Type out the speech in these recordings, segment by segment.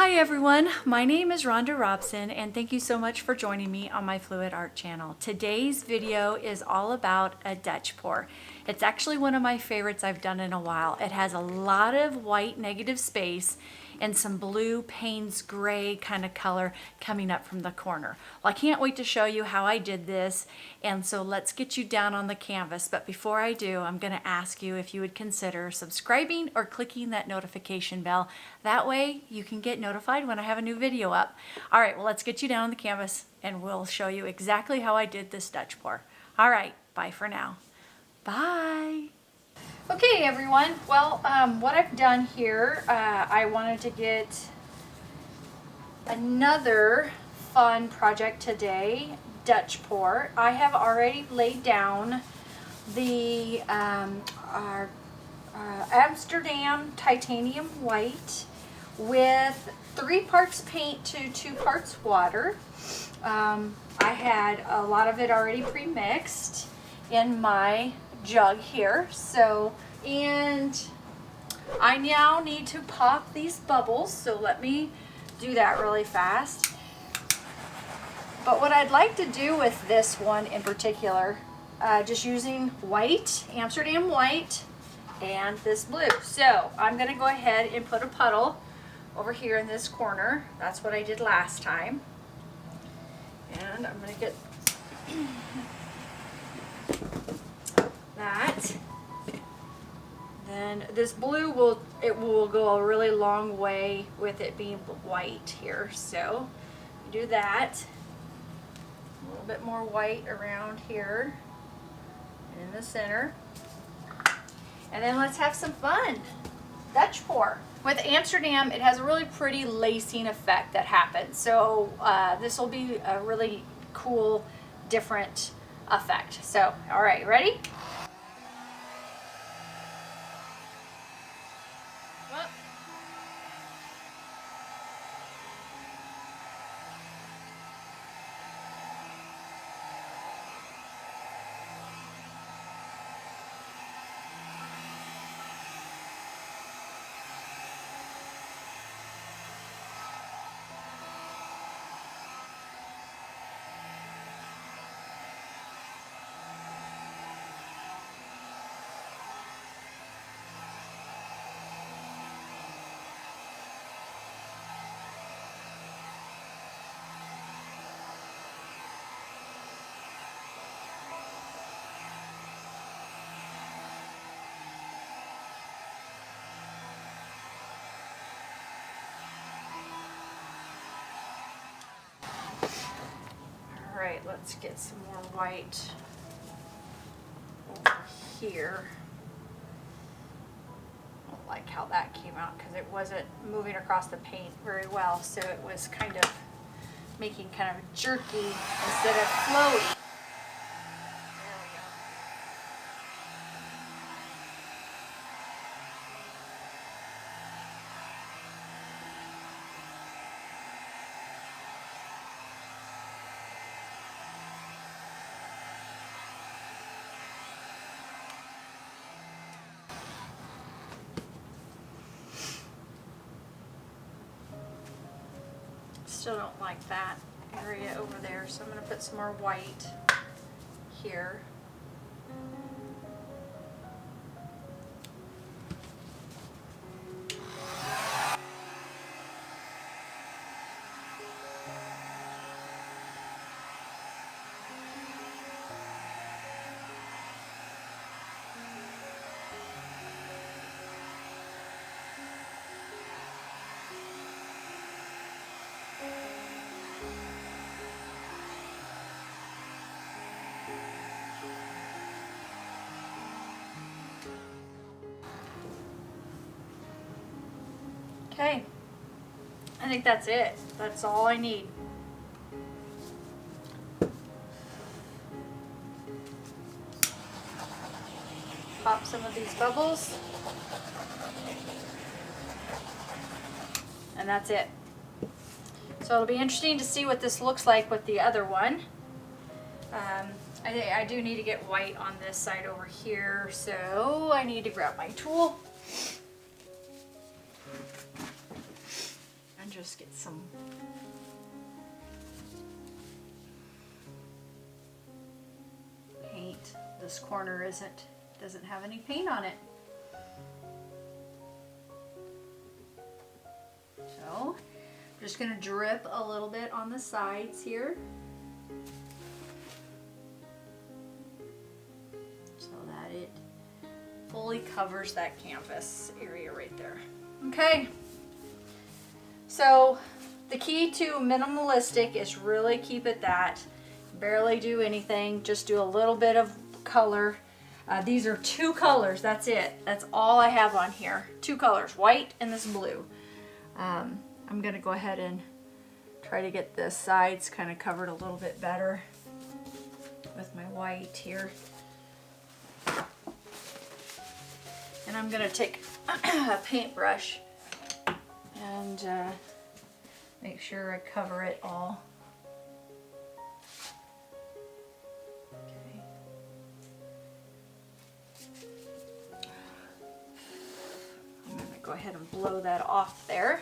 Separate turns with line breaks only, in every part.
Hi everyone, my name is Rhonda Robson and thank you so much for joining me on my Fluid Art channel. Today's video is all about a Dutch pour. It's actually one of my favorites I've done in a while. It has a lot of white negative space and some blue Payne's gray kind of color coming up from the corner. Well, I can't wait to show you how I did this, and so let's get you down on the canvas. But before I do, I'm going to ask you if you would consider subscribing or clicking that notification bell. That way you can get notified when I have a new video up. All right, well, let's get you down on the canvas and we'll show you exactly how I did this Dutch pour. All right, bye for now. Bye. Okay everyone, well what I've done here, I wanted to get another fun project today, Dutch pour. I have already laid down the our Amsterdam Titanium White with 3 parts paint to 2 parts water. I had a lot of it already pre-mixed in my jug here, and I now need to pop these bubbles, so let me do that really fast. But what I'd like to do with this one in particular, just using white, Amsterdam white, and this blue. So I'm going to go ahead and put a puddle over here in this corner. That's what I did last time. And I'm going to get that. Then this blue will go a really long way with it being white here. So do that. A little bit more white around here in the center. And then let's have some fun. Dutch pour. With Amsterdam, it has a really pretty lacing effect that happens. So this will be a really cool, different effect. So, all right, ready? All right, let's get some more white over here. I don't like how that came out because it wasn't moving across the paint very well, so it was kind of making kind of jerky instead of flowy. Still don't like that area over there, so I'm going to put some more white here. Okay, I think that's it. That's all I need. Pop some of these bubbles. And that's it. So it'll be interesting to see what this looks like with the other one. I do need to get white on this side over here, so I need to grab my tool. and just get some paint. This corner doesn't have any paint on it. So I'm just going to drip a little bit on the sides here so that it fully covers that canvas area right there. Okay, so the key to minimalistic is really keep it that. Barely do anything, just do a little bit of color. These are 2 colors, that's it. That's all I have on here. 2 colors, white and this blue. I'm gonna go ahead and try to get the sides kind of covered a little bit better with my white here. And I'm gonna take a paintbrush and make sure I cover it all. Okay. I'm gonna go ahead and blow that off there.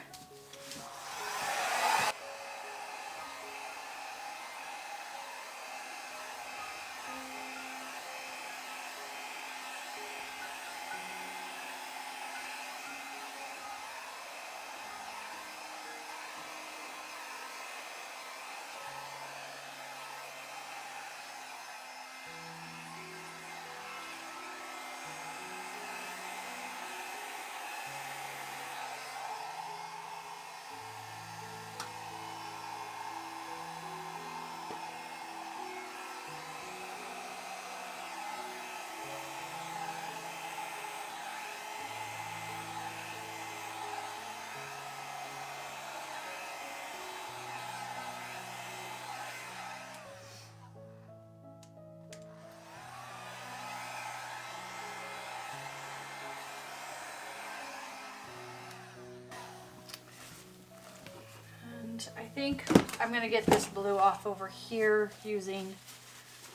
I think I'm going to get this blue off over here using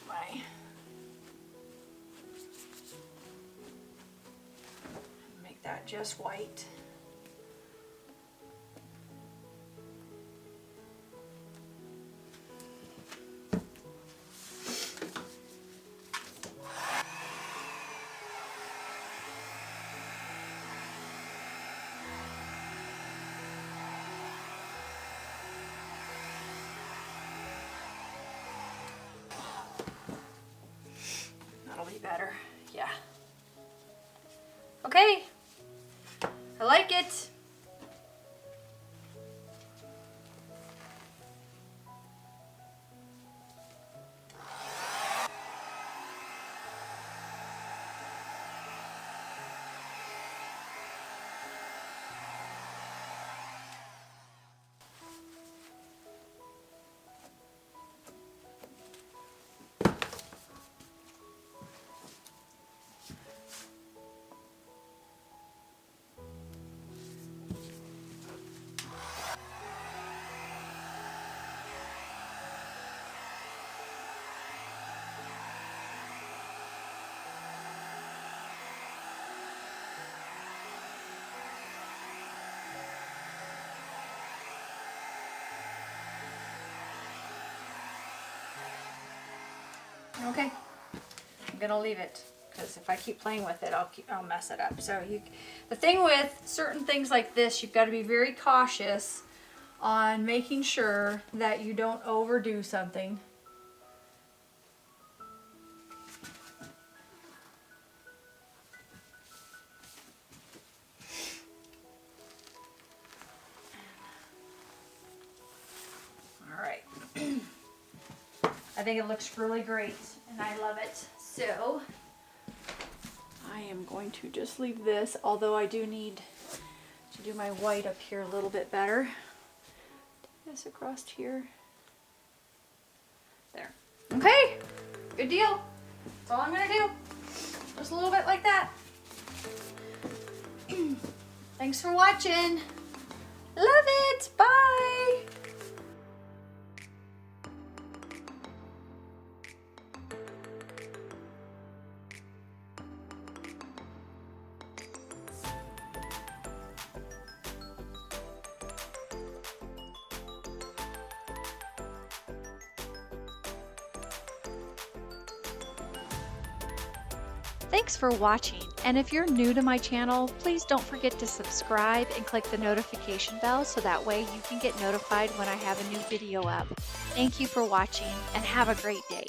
my make that just white. Better, yeah. Okay, I like it. Okay, I'm gonna leave it because if I keep playing with it, I'll mess it up. So the thing with certain things like this, you've got to be very cautious on making sure that you don't overdo something. All right. I think it looks really great and I love it. So I am going to just leave this, although I do need to do my white up here a little bit better. Take this across here. There. Okay, good deal. That's all I'm gonna do. Just a little bit like that. Thanks for watching. Love it. Bye. Thanks for watching, and if you're new to my channel, please don't forget to subscribe and click the notification bell so that way you can get notified when I have a new video up. Thank you for watching, and have a great day.